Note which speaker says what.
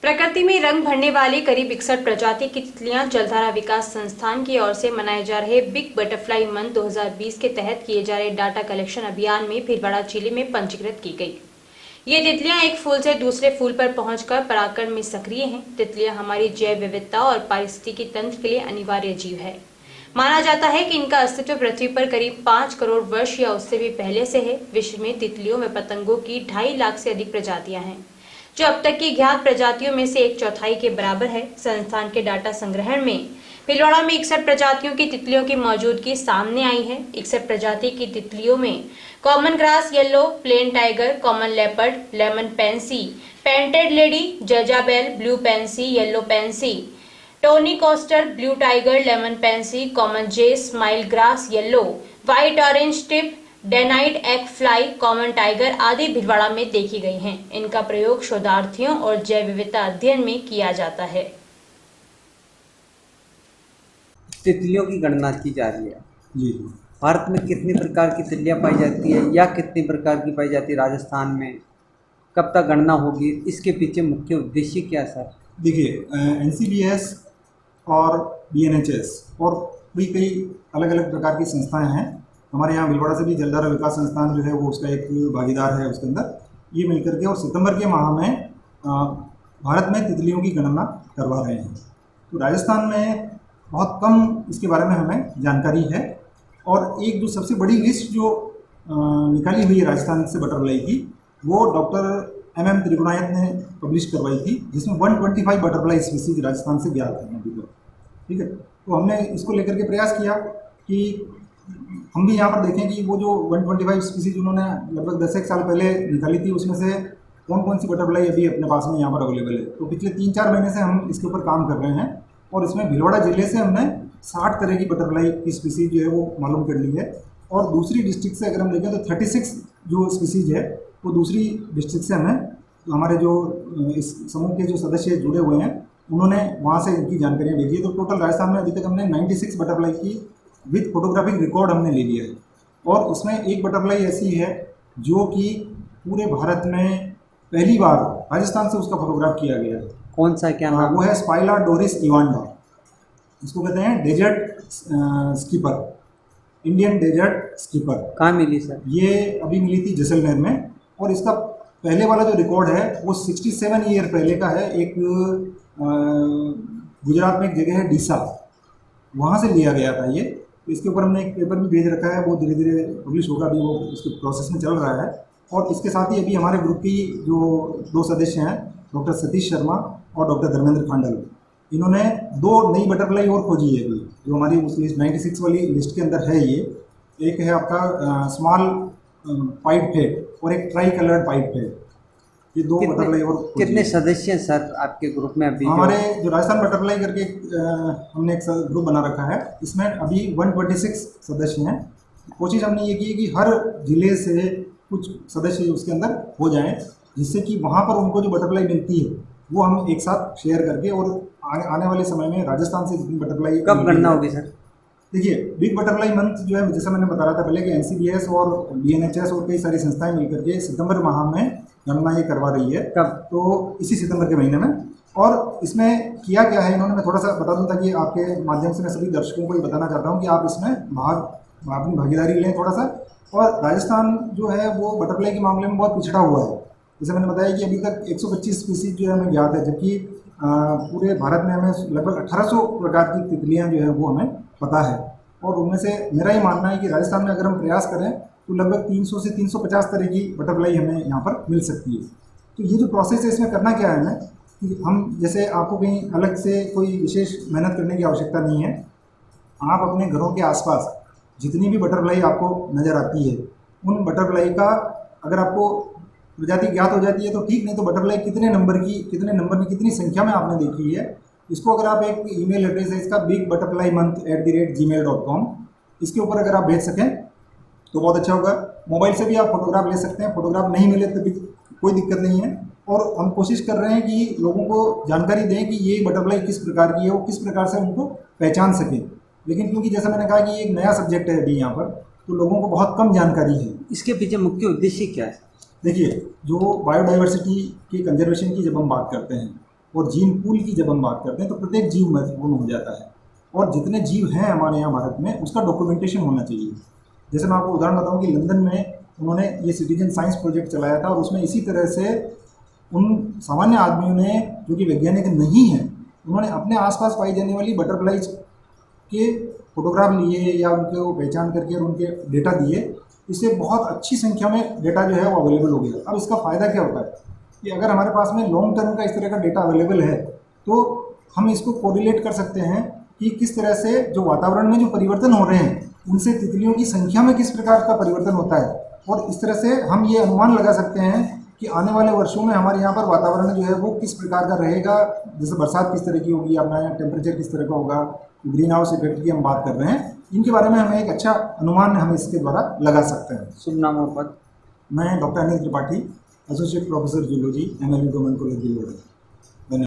Speaker 1: प्रकृति में रंग भरने वाली करीब 61 प्रजाति की तितलियां जलधारा विकास संस्थान की ओर से मनाए जा रहे बिग बटरफ्लाई मंथ 2020 के तहत किए जा रहे डाटा कलेक्शन अभियान में भीलवाड़ा जिले में पंजीकृत की गई। ये तितलियां एक फूल से दूसरे फूल पर पहुंचकर परागण में सक्रिय हैं। तितलियां हमारी जैव विविधता और पारिस्थितिकी तंत्र के लिए अनिवार्य जीव है। माना जाता है कि इनका अस्तित्व पृथ्वी पर करीब 5 करोड़ वर्ष या उससे भी पहले से है। विश्व में तितलियों व पतंगों की 2.5 लाख से अधिक प्रजातियां हैं, जो अब तक की ज्ञात प्रजातियों में से 1/4 के बराबर है। संस्थान के डाटा संग्रहण में भीलवाड़ा में 61 प्रजातियों की तितलियों की मौजूदगी सामने आई है। 61 प्रजाति की तितलियों में common grass yellow, plain tiger, common leopard, lemon pansy, painted lady, Jezebel, blue pansy, yellow pansy, tawny coster, blue tiger, lemon pansy, common jay, small grass yellow, white orange tip, danaid eggfly, common tiger आदि भीलवाड़ा में देखी गई हैं। इनका प्रयोग शोधार्थियों और जैव विविधता अध्ययन में किया जाता है।
Speaker 2: तितलियों की गणना की जा रही है
Speaker 3: जी।
Speaker 2: भारत में कितनी प्रकार की तितलियां पाई जाती है या कितनी प्रकार की पाई जाती है राजस्थान में, कब तक गणना होगी, इसके पीछे मुख्य उद्देश्य क्या है सर?
Speaker 3: देखिए, NCBS और BNHS और भी कई अलग अलग प्रकार की संस्थाएं हैं। हमारे यहाँ भीलवाड़ा से भी जलधारा विकास संस्थान जो है वो उसका एक भागीदार है उसके अंदर। ये मिलकर के और सितंबर के माह में भारत में तितलियों की गणना करवा रहे हैं। तो राजस्थान में बहुत कम इसके बारे में हमें जानकारी है। और एक जो सबसे बड़ी लिस्ट जो निकाली हुई है राजस्थान से बटरफ्लाई की, वो डॉक्टर MM त्रिगुणायत ने पब्लिश करवाई थी, जिसमें 125 बटरफ्लाई स्पीसीज राजस्थान से ज्ञात है अभी तक। ठीक है, तो हमने इसको लेकर के प्रयास किया कि हम भी यहाँ पर देखें कि वो जो 125 स्पीसीज उन्होंने लगभग 10 एक साल पहले निकाली थी, उसमें से कौन कौन सी बटरफ्लाई अभी अपने पास में यहाँ पर अवेलेबल है। तो पिछले 3-4 महीने से हम इसके ऊपर काम कर रहे हैं और इसमें भीलवाड़ा जिले से हमने 60 तरह की बटरफ्लाई की स्पीसीज जो है वो मालूम कर ली है। और दूसरी डिस्ट्रिक्ट से अगर हम देखें तो 36 जो स्पीसीज है वो दूसरी डिस्ट्रिक्ट से हमें, तो हमारे जो इस समूह के जो सदस्य जुड़े हुए हैं उन्होंने वहाँ से इनकी जानकारियाँ भेजी है। तो टोटल राजस्थान में अभी तक हमने 96 बटरफ्लाई की विद फोटोग्राफिक रिकॉर्ड हमने ले लिया है। और उसमें एक बटरफ्लाई ऐसी है जो कि पूरे भारत में पहली बार राजस्थान से उसका फोटोग्राफ किया गया है।
Speaker 2: कौन सा, क्या नाम?
Speaker 3: वो है स्पाइला डोरिस इवांडा। इसको कहते हैं desert skipper, Indian desert skipper.
Speaker 2: कहाँ मिली सर?
Speaker 3: ये अभी मिली थी जैसलमेर में। और इसका पहले वाला जो रिकॉर्ड है वो 67 ईयर पहले का है। एक गुजरात में एक जगह है डीसा, वहाँ से लिया गया था ये। तो इसके ऊपर हमने एक पेपर भी भेज रखा है, वो धीरे धीरे पब्लिश होगा, अभी वो उसके प्रोसेस में चल रहा है। और इसके साथ ही अभी हमारे ग्रुप की जो 2 सदस्य हैं, डॉक्टर सतीश शर्मा और डॉक्टर धर्मेंद्र खांडल, इन्होंने 2 नई बटरफ्लाई और खोजी है अभी, जो हमारी उस लिस्ट 96 वाली लिस्ट के अंदर है। ये एक है आपका स्मॉल पाइप हेड और एक ट्राई कलर्ड पाइप हेड। ये 2 बटरफ्लाई और
Speaker 2: कितने सदस्य हैं सर आपके ग्रुप में अभी?
Speaker 3: हमारे जो राजस्थान बटरफ्लाई करके हमने एक ग्रुप बना रखा है, इसमें अभी 126 सदस्य हैं। कोशिश हमने ये की है कि हर जिले से कुछ सदस्य उसके अंदर हो जाएं, जिससे कि वहाँ पर उनको जो बटरफ्लाई मिलती है वो हम एक साथ शेयर करके, और आने वाले समय में राजस्थान से जितनी बटरफ्लाई
Speaker 2: कब गणना होगी सर?
Speaker 3: देखिए, बिग बटरफ्लाई मंथ जो है, जैसा मैंने बता रहा था पहले कि NCBS और BNHS और कई सारी संस्थाएं मिलकर के सितंबर माह में गणना ये करवा रही है।
Speaker 2: कब?
Speaker 3: तो इसी सितंबर के महीने में। और इसमें किया क्या है इन्होंने, मैं थोड़ा सा बता दूं ताकि आपके माध्यम से मैं सभी दर्शकों को ये बताना चाहता हूँ कि आप इसमें अपनी भागीदारी लें थोड़ा सा। और राजस्थान जो है वो बटरफ्लाई के मामले में बहुत पिछड़ा हुआ है। जैसे मैंने बताया कि अभी तक 125 स्पीसीज जो है हमें ज्ञात है, जबकि पूरे भारत में हमें लगभग 1800 प्रकार की तितलियाँ जो है वो हमें पता है। और उनमें से मेरा ये मानना है कि राजस्थान में अगर हम प्रयास करें तो लगभग 300 से 350 तरह की बटरफ्लाई हमें यहाँ पर मिल सकती है। तो ये जो प्रोसेस है, इसमें करना क्या है हमें कि हम, जैसे आपको कहीं अलग से कोई विशेष मेहनत करने की आवश्यकता नहीं है। आप अपने घरों के आसपास जितनी भी बटरफ्लाई आपको नज़र आती है, उन बटरफ्लाई का अगर आपको प्रजाति ज्ञात हो जाती है तो ठीक, नहीं तो बटरफ्लाई कितने नंबर में कितनी संख्या में आपने देखी है, इसको अगर आप, एक ईमेल एड्रेस है इसका bigButterflyMonth@gmail.com, इसके ऊपर अगर आप भेज सकें तो बहुत अच्छा होगा। मोबाइल से भी आप फोटोग्राफ ले सकते हैं, फोटोग्राफ नहीं मिले तो भी कोई दिक्कत नहीं है। और हम कोशिश कर रहे हैं कि लोगों को जानकारी दें कि ये बटरफ्लाई किस प्रकार की है, वो किस प्रकार से उनको पहचान सकें। लेकिन क्योंकि जैसा मैंने कहा कि ये एक नया सब्जेक्ट है अभी यहाँ पर, तो लोगों को बहुत कम जानकारी है।
Speaker 2: इसके पीछे मुख्य उद्देश्य क्या है?
Speaker 3: देखिए, जो बायोडाइवर्सिटी की कंजर्वेशन की जब हम बात करते हैं और जीन पूल की जब हम बात करते हैं तो प्रत्येक जीव महत्वपूर्ण हो जाता है, और जितने जीव हैं हमारे यहाँ भारत में उसका डॉक्यूमेंटेशन होना चाहिए। जैसे मैं आपको उदाहरण बताऊँ कि लंदन में उन्होंने ये सिटीजन साइंस प्रोजेक्ट चलाया था, और उसमें इसी तरह से उन सामान्य आदमियों ने जो कि वैज्ञानिक नहीं हैं, उन्होंने अपने आसपास पाई जाने वाली बटरफ्लाइज के फोटोग्राफ लिए या उनको पहचान करके और उनके डेटा दिए। इससे बहुत अच्छी संख्या में डेटा जो है वो अवेलेबल हो गया। अब इसका फ़ायदा क्या होता है कि अगर हमारे पास में लॉन्ग टर्म का इस तरह का डेटा अवेलेबल है तो हम इसको कोरिलेट कर सकते हैं कि किस तरह से जो वातावरण में जो परिवर्तन हो रहे हैं उनसे तितलियों की संख्या में किस प्रकार का परिवर्तन होता है, और इस तरह से हम ये अनुमान लगा सकते हैं कि आने वाले वर्षों में हमारे यहाँ पर वातावरण जो है वो किस प्रकार का रहेगा। जैसे बरसात किस तरह की होगी, अपना यहाँ टेम्परेचर किस तरह का होगा, ग्रीन हाउस इफेक्ट की हम बात कर रहे हैं, इनके बारे में हमें एक अच्छा अनुमान हम इसके द्वारा लगा सकते हैं।
Speaker 2: शुभ नाम और पद।
Speaker 3: मैं doctor Anil Tripathi, associate professor zoology, MLB government college Delhi.